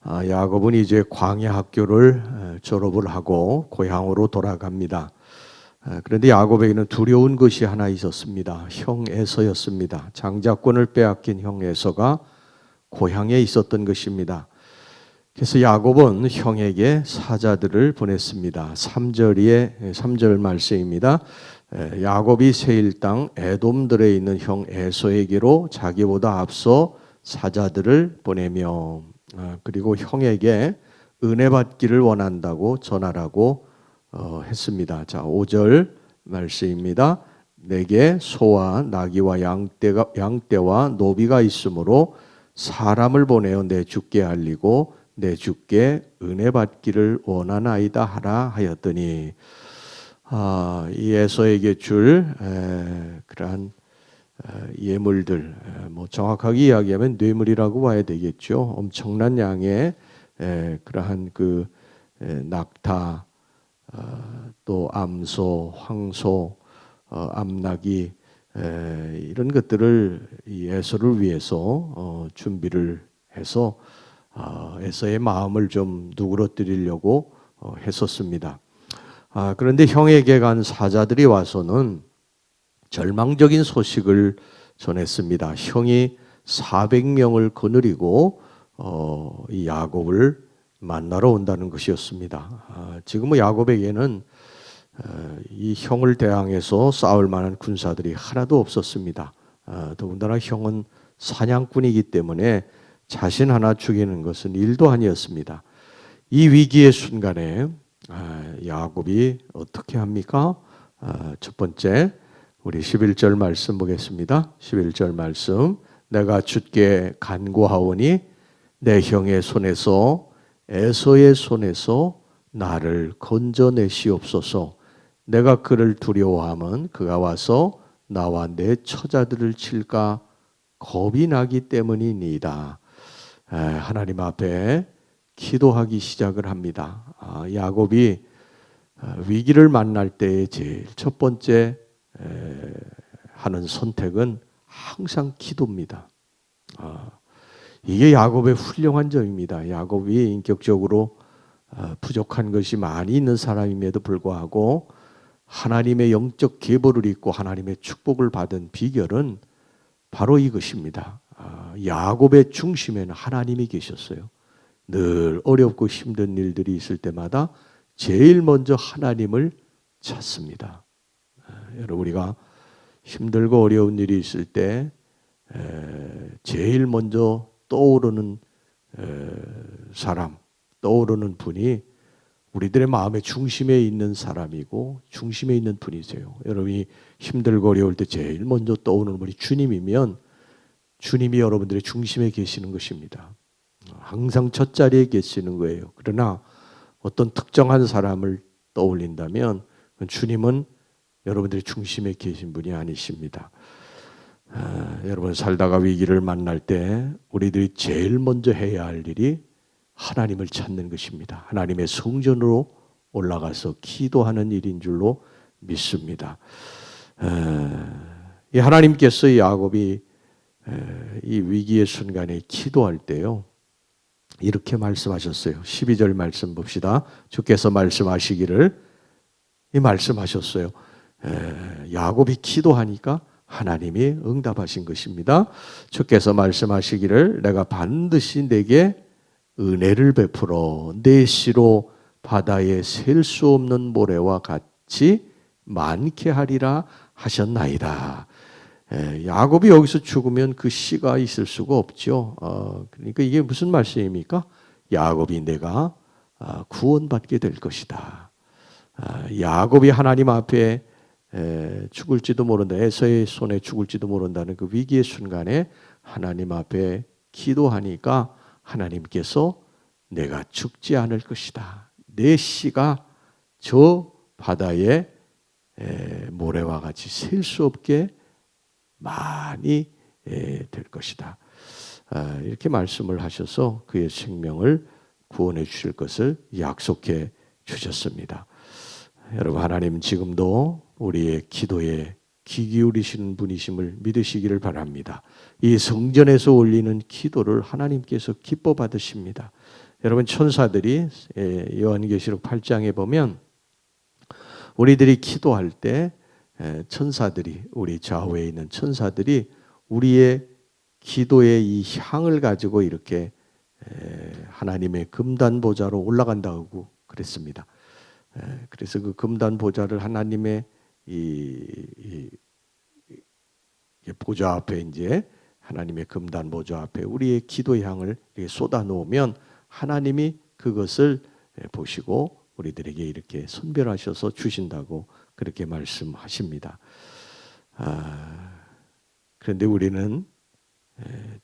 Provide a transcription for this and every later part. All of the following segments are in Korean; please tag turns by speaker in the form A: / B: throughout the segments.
A: 야곱은 이제 광야 학교를 졸업을 하고 고향으로 돌아갑니다. 그런데 야곱에게는 두려운 것이 하나 있었습니다. 형 에서였습니다. 장자권을 빼앗긴 형 에서가 고향에 있었던 것입니다. 그래서 야곱은 형에게 사자들을 보냈습니다. 3절 말씀입니다. 야곱이 세일 땅 에돔들에 있는 형 에서에게로 자기보다 앞서 사자들을 보내며 그리고 형에게 은혜 받기를 원한다고 전하라고 했습니다. 자, 5절 말씀입니다. 내게 소와 나귀와 양떼와 노비가 있으므로 사람을 보내어 내 주께 알리고 내 주께 은혜 받기를 원하나이다 하라 하였더니 이 에서에게 줄 그러한 예물들, 뭐 정확하게 이야기하면 뇌물이라고 봐야 되겠죠. 엄청난 양의 그러한 그 낙타, 또 암소, 황소, 암나귀 이런 것들을 이 에서를 위해서 준비를 해서 에서의 마음을 좀 누그러뜨리려고 했었습니다. 그런데 형에게 간 사자들이 와서는 절망적인 소식을 전했습니다. 형이 400명을 거느리고 이 야곱을 만나러 온다는 것이었습니다. 지금 야곱에게는 이 형을 대항해서 싸울 만한 군사들이 하나도 없었습니다. 더군다나 형은 사냥꾼이기 때문에 자신 하나 죽이는 것은 일도 아니었습니다. 이 위기의 순간에 야곱이 어떻게 합니까? 첫 번째 우리 11절 말씀 보겠습니다. 11절 말씀. 내가 주께 간구하오니 내 형의 손에서 에서의 손에서 나를 건져내시옵소서. 내가 그를 두려워하면 그가 와서 나와 내 처자들을 칠까 겁이 나기 때문이니이다. 하나님 앞에 기도하기 시작을 합니다. 야곱이 위기를 만날 때의 제일 첫 번째 하는 선택은 항상 기도입니다. 이게 야곱의 훌륭한 점입니다. 야곱이 인격적으로 부족한 것이 많이 있는 사람임에도 불구하고 하나님의 영적 계보를 입고 하나님의 축복을 받은 비결은 바로 이것입니다. 야곱의 중심에는 하나님이 계셨어요. 늘 어렵고 힘든 일들이 있을 때마다 제일 먼저 하나님을 찾습니다. 여러분, 우리가 힘들고 어려운 일이 있을 때 제일 먼저 떠오르는 사람, 떠오르는 분이 우리들의 마음의 중심에 있는 사람이고 중심에 있는 분이세요. 여러분이 힘들고 어려울 때 제일 먼저 떠오르는 분이 주님이면 주님이 여러분들의 중심에 계시는 것입니다. 항상 첫 자리에 계시는 거예요. 그러나 어떤 특정한 사람을 떠올린다면 주님은 여러분들의 중심에 계신 분이 아니십니다. 여러분 살다가 위기를 만날 때 우리들이 제일 먼저 해야 할 일이 하나님을 찾는 것입니다. 하나님의 성전으로 올라가서 기도하는 일인 줄로 믿습니다. 이 하나님께서 이 야곱이 이 위기의 순간에 기도할 때요, 이렇게 말씀하셨어요. 12절 말씀 봅시다. 주께서 말씀하시기를 말씀하셨어요. 야곱이 기도하니까 하나님이 응답하신 것입니다. 주께서 말씀하시기를 내가 반드시 내게 은혜를 베풀어 내 씨로 바다에 셀 수 없는 모래와 같이 많게 하리라 하셨나이다. 야곱이 여기서 죽으면 그 씨가 있을 수가 없죠. 그러니까 이게 무슨 말씀입니까? 야곱이 내가 구원받게 될 것이다. 야곱이 하나님 앞에 죽을지도 모른다. 에서의 손에 죽을지도 모른다는 그 위기의 순간에 하나님 앞에 기도하니까 하나님께서 내가 죽지 않을 것이다. 내 씨가 저 바다에 모래와 같이 셀 수 없게 많이 될 것이다. 이렇게 말씀을 하셔서 그의 생명을 구원해 주실 것을 약속해 주셨습니다. 여러분, 하나님 지금도 우리의 기도에 귀 기울이시는 분이심을 믿으시기를 바랍니다. 이 성전에서 올리는 기도를 하나님께서 기뻐 받으십니다. 여러분 천사들이 요한계시록 8장에 보면 우리들이 기도할 때 천사들이 우리 좌우에 있는 천사들이 우리의 기도의 이 향을 가지고 이렇게 하나님의 금단 보좌로 올라간다고 그랬습니다. 그래서 그 금단 보좌를 하나님의 이 보좌 앞에 이제 하나님의 금단 보좌 앞에 우리의 기도 향을 이렇게 쏟아 놓으면 하나님이 그것을 보시고 우리들에게 이렇게 선별하셔서 주신다고 그렇게 말씀하십니다. 그런데 우리는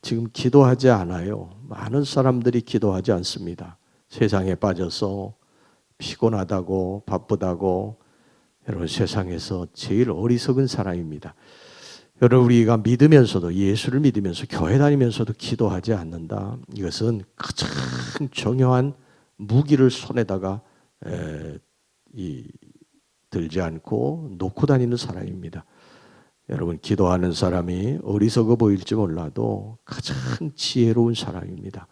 A: 지금 기도하지 않아요. 많은 사람들이 기도하지 않습니다. 세상에 빠져서 피곤하다고 바쁘다고 여러분 세상에서 제일 어리석은 사람입니다. 여러분 우리가 믿으면서도 예수를 믿으면서 교회 다니면서도 기도하지 않는다. 이것은 가장 중요한 무기를 손에다가 들지 않고 놓고 다니는 사람입니다. 여러분 기도하는 사람이 어리석어 보일지 몰라도 가장 지혜로운 사람입니다.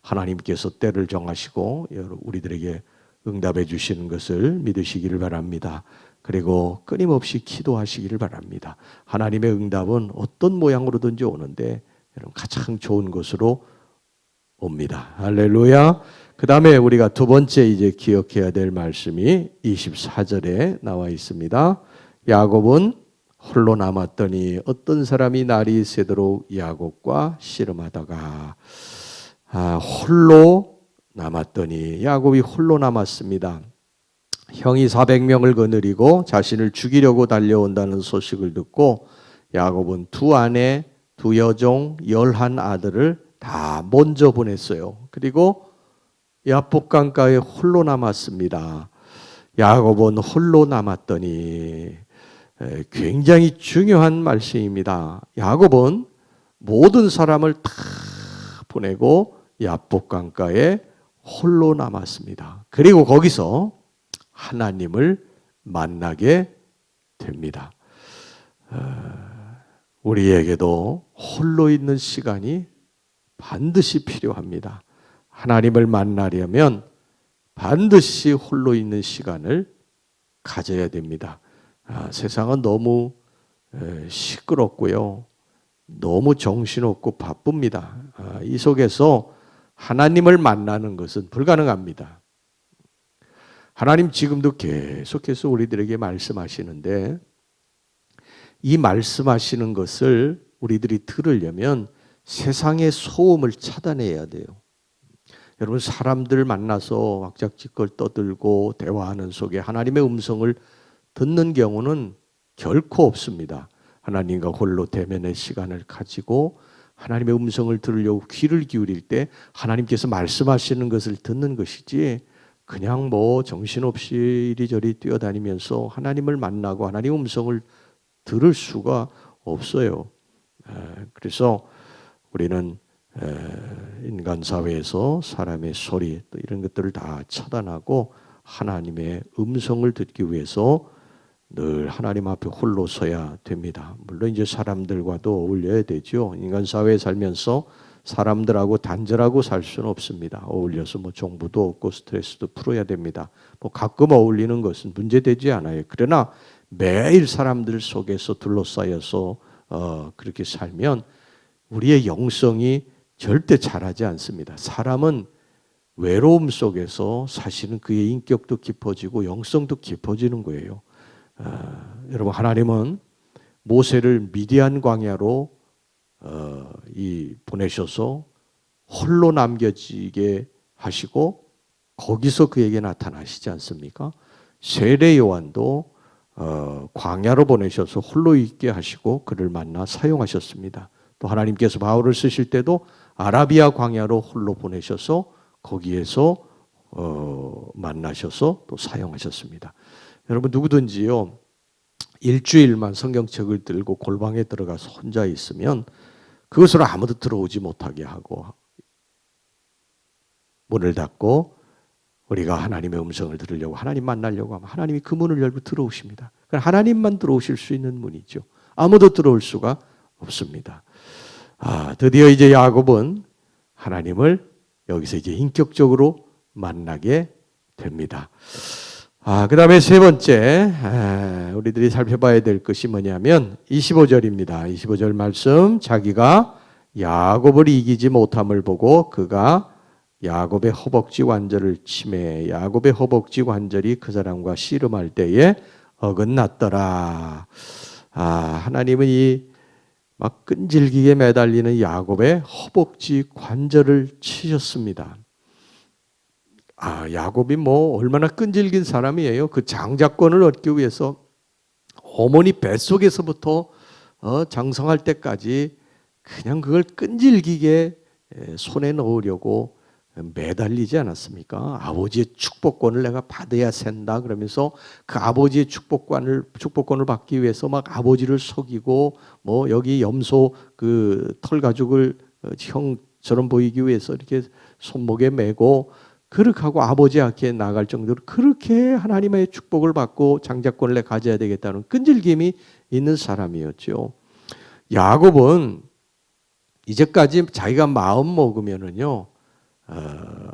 A: 하나님께서 때를 정하시고 우리들에게 응답해 주시는 것을 믿으시기를 바랍니다. 그리고 끊임없이 기도하시기를 바랍니다. 하나님의 응답은 어떤 모양으로든지 오는데 여러분 가장 좋은 것으로 옵니다. 할렐루야. 그 다음에 우리가 두 번째 이제 기억해야 될 말씀이 24절에 나와 있습니다. 야곱은 홀로 남았더니 어떤 사람이 날이 새도록 야곱과 씨름하다가 홀로 남았더니 야곱이 홀로 남았습니다. 형이 400명을 거느리고 자신을 죽이려고 달려온다는 소식을 듣고 야곱은 두 아내, 두 여종, 11아들을 다 먼저 보냈어요. 그리고 야복강가에 홀로 남았습니다. 야곱은 홀로 남았더니 굉장히 중요한 말씀입니다. 야곱은 모든 사람을 다 보내고 야복강가에 홀로 남았습니다. 그리고 거기서 하나님을 만나게 됩니다. 우리에게도 홀로 있는 시간이 반드시 필요합니다. 하나님을 만나려면 반드시 홀로 있는 시간을 가져야 됩니다. 세상은 너무 시끄럽고요. 너무 정신없고 바쁩니다. 이 속에서 하나님을 만나는 것은 불가능합니다. 하나님 지금도 계속해서 우리들에게 말씀하시는데 이 말씀하시는 것을 우리들이 들으려면 세상의 소음을 차단해야 돼요. 여러분 사람들 만나서 왁작지껄 떠들고 대화하는 속에 하나님의 음성을 듣는 경우는 결코 없습니다. 하나님과 홀로 대면의 시간을 가지고 하나님의 음성을 들으려고 귀를 기울일 때 하나님께서 말씀하시는 것을 듣는 것이지 그냥 정신없이 이리저리 뛰어다니면서 하나님을 만나고 하나님의 음성을 들을 수가 없어요. 그래서 우리는 인간 사회에서 사람의 소리 또 이런 것들을 다 차단하고 하나님의 음성을 듣기 위해서 늘 하나님 앞에 홀로 서야 됩니다. 물론 이제 사람들과도 어울려야 되죠. 인간 사회에 살면서 사람들하고 단절하고 살 수는 없습니다. 어울려서 정보도 얻고 스트레스도 풀어야 됩니다. 가끔 어울리는 것은 문제되지 않아요. 그러나 매일 사람들 속에서 둘러싸여서 그렇게 살면 우리의 영성이 절대 자라지 않습니다. 사람은 외로움 속에서 사실은 그의 인격도 깊어지고 영성도 깊어지는 거예요. 여러분 하나님은 모세를 미디안 광야로 보내셔서 홀로 남겨지게 하시고 거기서 그에게 나타나시지 않습니까? 세례 요한도 광야로 보내셔서 홀로 있게 하시고 그를 만나 사용하셨습니다. 또 하나님께서 바울을 쓰실 때도 아라비아 광야로 홀로 보내셔서 거기에서 만나셔서 또 사용하셨습니다. 여러분 누구든지요 일주일만 성경책을 들고 골방에 들어가서 혼자 있으면 그것으로 아무도 들어오지 못하게 하고 문을 닫고 우리가 하나님의 음성을 들으려고 하나님 만나려고 하면 하나님이 그 문을 열고 들어오십니다. 그러니까 하나님만 들어오실 수 있는 문이죠. 아무도 들어올 수가 없습니다. 드디어 이제 야곱은 하나님을 여기서 이제 인격적으로 만나게 됩니다. 그 다음에 세 번째 우리들이 살펴봐야 될 것이 뭐냐면 25절입니다. 25절 말씀, 자기가 야곱을 이기지 못함을 보고 그가 야곱의 허벅지 관절을 치매 야곱의 허벅지 관절이 그 사람과 씨름할 때에 어긋났더라. 하나님은 이 막 끈질기게 매달리는 야곱의 허벅지 관절을 치셨습니다. 야곱이 뭐 얼마나 끈질긴 사람이에요. 그 장자권을 얻기 위해서 어머니 뱃속에서부터 장성할 때까지 그냥 그걸 끈질기게 손에 넣으려고 매달리지 않았습니까? 아버지의 축복권을 내가 받아야 산다 그러면서 그 아버지의 축복권을 받기 위해서 막 아버지를 속이고 뭐 여기 염소 그 털 가죽을 형처럼 보이기 위해서 이렇게 손목에 메고 그렇게 하고 아버지 앞에 나갈 정도로 그렇게 하나님의 축복을 받고 장자권을 내가 가져야 되겠다는 끈질김이 있는 사람이었죠. 야곱은 이제까지 자기가 마음 먹으면은요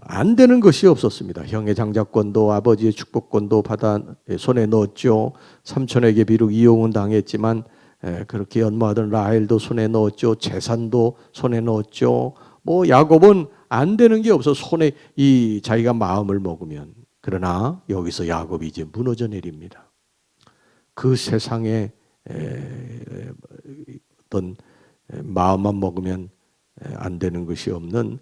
A: 안 되는 것이 없었습니다. 형의 장자권도 아버지의 축복권도 받아 손에 넣었죠. 삼촌에게 비록 이용은 당했지만 그렇게 연모하던 라헬도 손에 넣었죠. 재산도 손에 넣었죠. 뭐 야곱은 안 되는 게 없어 손에 이 자기가 마음을 먹으면. 그러나 여기서 야곱이 이제 무너져 내립니다. 그 세상에 어떤 마음만 먹으면 안 되는 것이 없는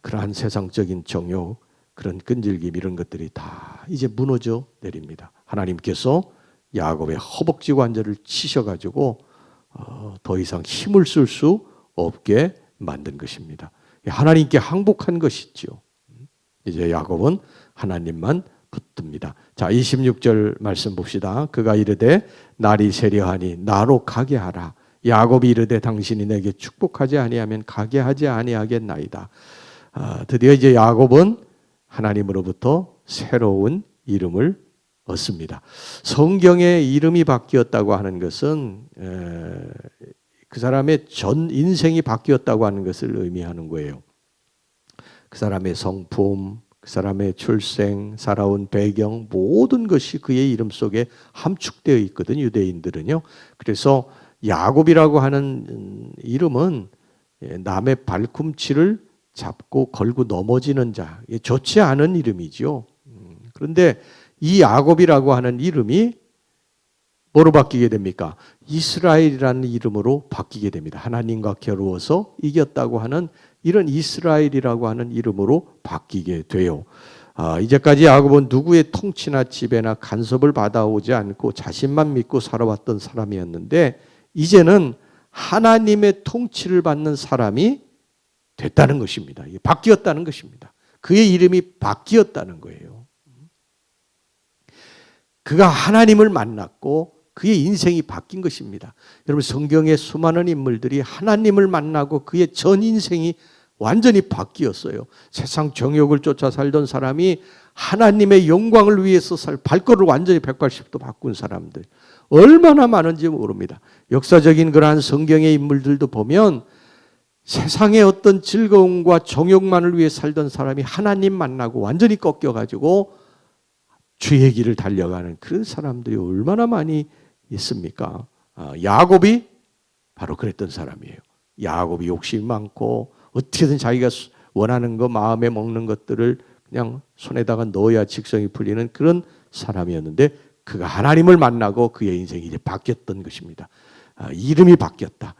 A: 그러한 세상적인 정욕, 그런 끈질김 이런 것들이 다 이제 무너져 내립니다. 하나님께서 야곱의 허벅지 관절을 치셔가지고 더 이상 힘을 쓸 수 없게 만든 것입니다. 하나님께 항복한 것이죠. 이제 야곱은 하나님만 붙듭니다. 자, 26절 말씀 봅시다. 그가 이르되 날이 세려하니 나로 가게 하라. 야곱이 이르되 당신이 내게 축복하지 아니하면 가게 하지 아니하겠나이다. 드디어 이제 야곱은 하나님으로부터 새로운 이름을 얻습니다. 성경의 이름이 바뀌었다고 하는 것은 그 사람의 전 인생이 바뀌었다고 하는 것을 의미하는 거예요. 그 사람의 성품, 그 사람의 출생, 살아온 배경 모든 것이 그의 이름 속에 함축되어 있거든요. 유대인들은요. 그래서 야곱이라고 하는 이름은 남의 발꿈치를 잡고 걸고 넘어지는 자, 좋지 않은 이름이죠. 그런데 이 야곱이라고 하는 이름이 뭐로 바뀌게 됩니까? 이스라엘이라는 이름으로 바뀌게 됩니다. 하나님과 겨루어서 이겼다고 하는 이런 이스라엘이라고 하는 이름으로 바뀌게 돼요. 이제까지 야곱은 누구의 통치나 지배나 간섭을 받아오지 않고 자신만 믿고 살아왔던 사람이었는데 이제는 하나님의 통치를 받는 사람이 됐다는 것입니다. 바뀌었다는 것입니다. 그의 이름이 바뀌었다는 거예요. 그가 하나님을 만났고 그의 인생이 바뀐 것입니다. 여러분 성경의 수많은 인물들이 하나님을 만나고 그의 전 인생이 완전히 바뀌었어요. 세상 정욕을 쫓아 살던 사람이 하나님의 영광을 위해서 발걸음을 완전히 180도 바꾼 사람들 얼마나 많은지 모릅니다. 역사적인 그러한 성경의 인물들도 보면 세상의 어떤 즐거움과 정욕만을 위해 살던 사람이 하나님 만나고 완전히 꺾여가지고 주의 길을 달려가는 그런 사람들이 얼마나 많이 있습니까? 야곱이 바로 그랬던 사람이에요. 야곱이 욕심이 많고 어떻게든 자기가 원하는 거 마음에 먹는 것들을 그냥 손에다가 넣어야 직성이 풀리는 그런 사람이었는데 그가 하나님을 만나고 그의 인생이 이제 바뀌었던 것입니다. 이름이 바뀌었다.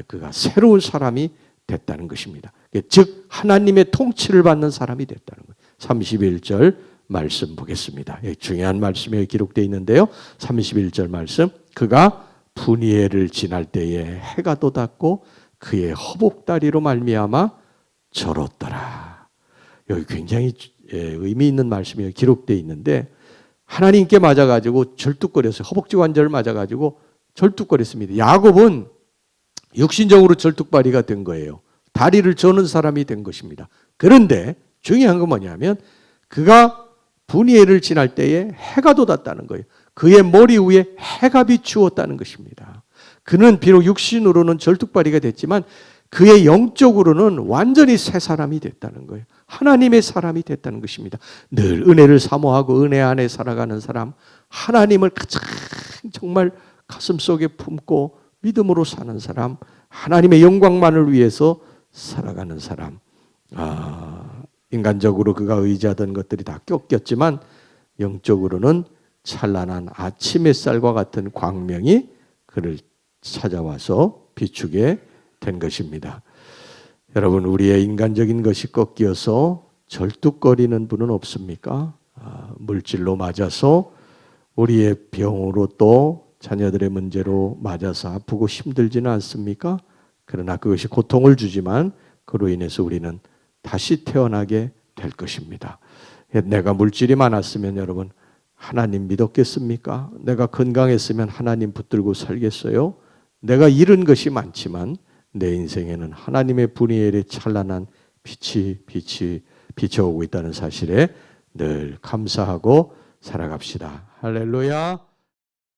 A: 그가 새로운 사람이 됐다는 것입니다. 즉 하나님의 통치를 받는 사람이 됐다는 거예요. 31절 말씀 보겠습니다. 중요한 말씀이 기록되어 있는데요. 31절 말씀, 그가 분이엘을 지날 때에 해가 돋았고 그의 허복다리로 말미암아 절었더라. 여기 굉장히 의미 있는 말씀이 기록되어 있는데 하나님께 맞아가지고 절뚝거렸어요. 허벅지 관절을 맞아가지고 절뚝거렸습니다. 야곱은 육신적으로 절뚝발이가 된 거예요. 다리를 저는 사람이 된 것입니다. 그런데 중요한 건 뭐냐면 그가 분이엘을 지날 때에 해가 돋았다는 거예요. 그의 머리 위에 해가 비추었다는 것입니다. 그는 비록 육신으로는 절뚝발이가 됐지만 그의 영적으로는 완전히 새 사람이 됐다는 거예요. 하나님의 사람이 됐다는 것입니다. 늘 은혜를 사모하고 은혜 안에 살아가는 사람, 하나님을 가장 정말 가슴속에 품고 믿음으로 사는 사람, 하나님의 영광만을 위해서 살아가는 사람. 인간적으로 그가 의지하던 것들이 다 꺾였지만 영적으로는 찬란한 아침 햇살과 같은 광명이 그를 찾아와서 비추게 된 것입니다. 여러분, 우리의 인간적인 것이 꺾여서 절뚝거리는 분은 없습니까? 물질로 맞아서 우리의 병으로 또 자녀들의 문제로 맞아서 아프고 힘들지는 않습니까? 그러나 그것이 고통을 주지만 그로 인해서 우리는 다시 태어나게 될 것입니다. 내가 물질이 많았으면 여러분 하나님 믿었겠습니까? 내가 건강했으면 하나님 붙들고 살겠어요? 내가 잃은 것이 많지만 내 인생에는 하나님의 분이엘의 찬란한 빛이 비춰오고 있다는 사실에 늘 감사하고 살아갑시다. 할렐루야.